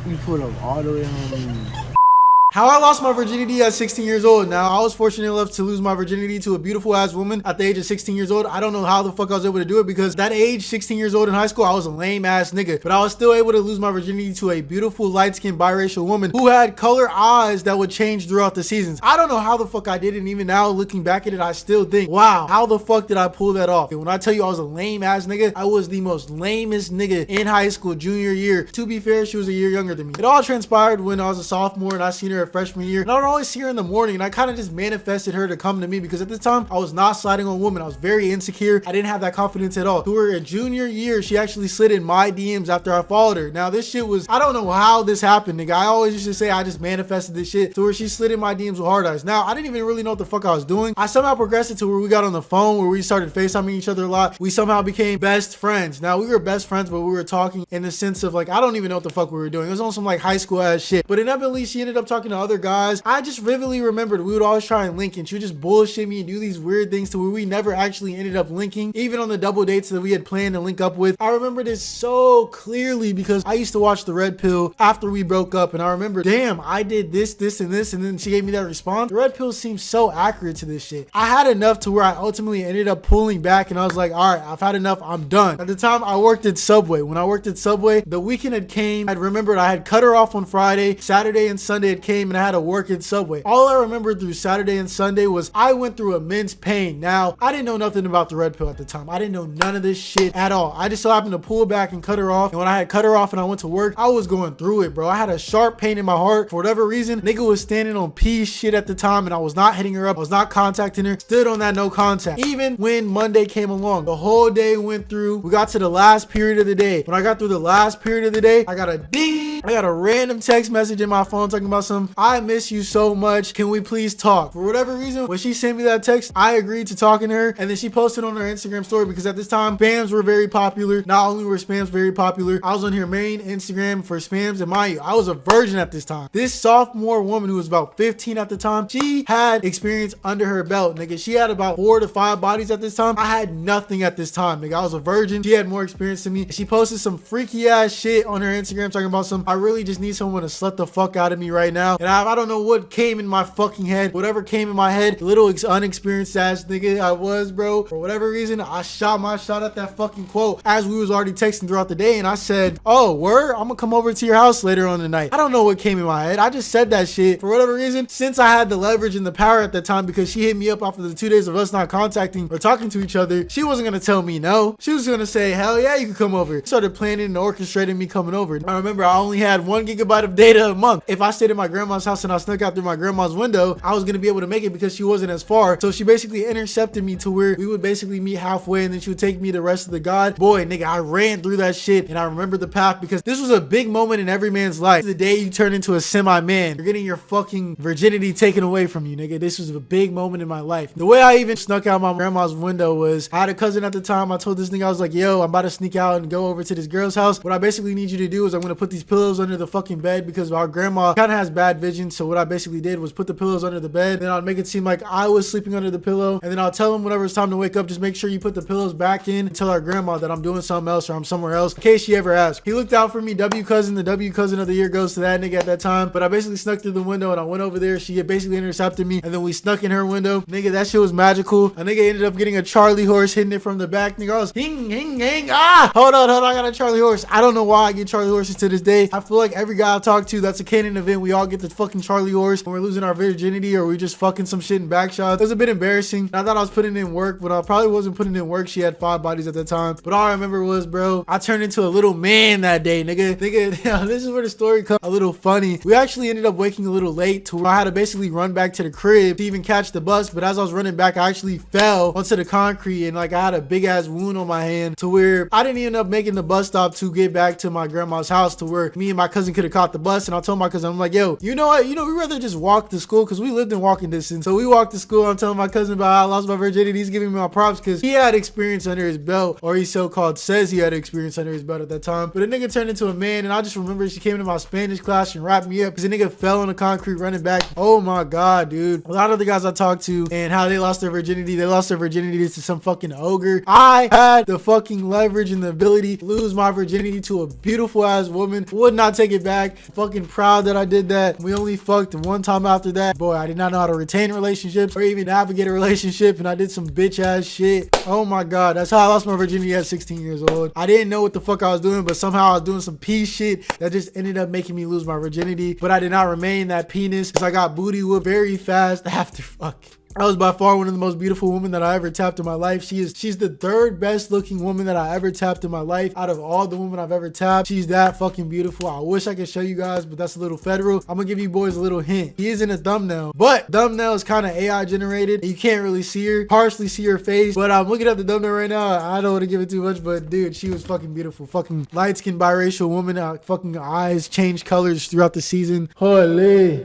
You pull up all the way home. How I lost my virginity at 16 years old. Now, I was fortunate enough to lose my virginity to a beautiful ass woman at the age of 16 years old. I don't know how the fuck I was able to do it because that age, 16 years old in high school, I was a lame ass nigga. But I was still able to lose my virginity to a beautiful light-skinned biracial woman who had color eyes that would change throughout the seasons. I don't know how the fuck I did it, and even now looking back at it, I still think, wow, how the fuck did I pull that off? And when I tell you I was a lame ass nigga, I was the most lamest nigga in high school junior year. To be fair, she was a year younger than me. It all transpired when I was a sophomore and I seen her at freshman year. And I would always see her in the morning, and I kind of just manifested her to come to me because at this time I was not sliding on women. I was very insecure. I didn't have that confidence at all. To her junior year, she actually slid in my DMs after I followed her. Now this shit was, I don't know how this happened, nigga. I always used to say I just manifested this shit to where she slid in my DMs with hard eyes. Now I didn't even really know what the fuck I was doing. I somehow progressed it to where we got on the phone, where we started FaceTiming each other a lot. We somehow became best friends. Now we were best friends, but we were talking in the sense of like, I don't even know what the fuck we were doing. It was on some like high school ass shit. But inevitably she ended up talking to other guys. I just vividly remembered we would always try and link, and she would just bullshit me and do these weird things to where we never actually ended up linking, even on the double dates that we had planned to link up with. I remember this so clearly because I used to watch The Red Pill after we broke up, and I remember, damn, I did this, and this, and then she gave me that response. The Red Pill seems so accurate to this shit. I had enough to where I ultimately ended up pulling back, and I was like, all right, I've had enough, I'm done. At the time, I worked at Subway. When I worked at Subway, the weekend had came. I'd remembered I had cut her off on Friday, Saturday and Sunday it came, and I had to work at Subway. All I remember through Saturday and Sunday was I went through immense pain. Now, I didn't know nothing about the Red Pill at the time. I didn't know none of this shit at all. I just so happened to pull back and cut her off. And when I had cut her off and I went to work, I was going through it, bro. I had a sharp pain in my heart. For whatever reason, nigga was standing on peace shit at the time, and I was not hitting her up. I was not contacting her. Stood on that no contact. Even when Monday came along, the whole day went through. We got to the last period of the day. When I got through the last period of the day, I got a ding. I got a random text message in my phone talking about some, I miss you so much. Can we please talk? For whatever reason, when she sent me that text, I agreed to talking to her, and then she posted on her Instagram story because at this time, spams were very popular. Not only were spams very popular, I was on her main Instagram for spams, and mind you, I was a virgin at this time. This sophomore woman who was about 15 at the time, she had experience under her belt, nigga. She had about 4 to 5 bodies at this time. I had nothing at this time, nigga. I was a virgin. She had more experience than me. She posted some freaky ass shit on her Instagram talking about some, I really just need someone to slut the fuck out of me right now. And I don't know what came in my fucking head. Whatever came in my head, little unexperienced ass nigga I was, bro. For whatever reason, I shot my shot at that fucking quote as we was already texting throughout the day, and I said, oh, word? I'm gonna come over to your house later on tonight. I don't know what came in my head. I just said that shit. For whatever reason, since I had the leverage and the power at that time because she hit me up after the 2 days of us not contacting or talking to each other, she wasn't gonna tell me no. She was gonna say, hell yeah, you can come over. Started planning and orchestrating me coming over. I remember I only had 1 gigabyte of data a month. If I stayed at my grandma's house and I snuck out through my grandma's window, I was gonna be able to make it because she wasn't as far. So she basically intercepted me to where we would basically meet halfway, and then she would take me the rest of the god. Boy, nigga, I ran through that shit, and I remember the path because this was a big moment in every man's life. The day you turn into a semi-man, you're getting your fucking virginity taken away from you, nigga. This was a big moment in my life. The way I even snuck out my grandma's window was, I had a cousin at the time. I told this nigga, I was like, yo, I'm about to sneak out and go over to this girl's house. What I basically need you to do is I'm gonna put these pillows under the fucking bed because our grandma kind of has bad vision. So what I basically did was put the pillows under the bed, then I'd make it seem like I was sleeping under the pillow, and then I'll tell him whenever it's time to wake up, just make sure you put the pillows back in and tell our grandma that I'm doing something else or I'm somewhere else in case she ever asks. He looked out for me. W cousin, the W cousin of the year goes to that nigga at that time. But I basically snuck through the window and I went over there. She had basically intercepted me, and then we snuck in her window. Nigga, that shit was magical. A nigga ended up getting a Charlie horse, hitting it from the back. Nigga, I was hing, hing, hing. Ah, hold on, I got a Charlie horse. I don't know why I get Charlie horses to this day. I feel like every guy I talk to that's a canon event, we all get the fucking Charlie horse when we're losing our virginity or we just fucking some shit in back shots. It was a bit embarrassing. I thought I was putting in work, but I probably wasn't putting in work. She had 5 bodies at the time. But all I remember was, bro, I turned into a little man that day, nigga. This is where the story comes a little funny. We actually ended up waking a little late to where I had to basically run back to the crib to even catch the bus. But as I was running back, I actually fell onto the concrete, and like I had a big ass wound on my hand to where I didn't end up making the bus stop to get back to my grandma's house to where me and my cousin could have caught the bus. And I told my cousin, I'm like, yo, you know what? We'd rather just walk to school because we lived in walking distance. So we walked to school. I'm telling my cousin about how I lost my virginity. He's giving me my props because he had experience under his belt, or he so-called says he had experience under his belt at that time. But a nigga turned into a man, and I just remember she came into my Spanish class and wrapped me up because a nigga fell on the concrete running back. Oh my God, dude. A lot of the guys I talked to and how they lost their virginity to some fucking ogre. I had the fucking leverage and the ability to lose my virginity to a beautiful ass woman. Would not take it back. Fucking proud that I did that. We only fucked one time after that. Boy, I did not know how to retain relationships or even navigate a relationship, and I did some bitch ass shit. Oh my god, that's how I lost my virginity at 16 years old. I didn't know what the fuck I was doing, but somehow I was doing some pee shit that just ended up making me lose my virginity. But I did not remain that penis because I got booty whooped very fast after fucking. That was by far one of the most beautiful women that I ever tapped in my life. She's the third best looking woman that I ever tapped in my life. Out of all the women I've ever tapped, she's that fucking beautiful. I wish I could show you guys, but that's a little federal. I'm gonna give you boys a little hint. He is in a thumbnail, but thumbnail is kind of AI generated. You can't really see her, partially see her face, but I'm looking at the thumbnail right now. I don't want to give it too much, but dude, she was fucking beautiful. Fucking light-skinned biracial woman. Fucking eyes change colors throughout the season. Holy.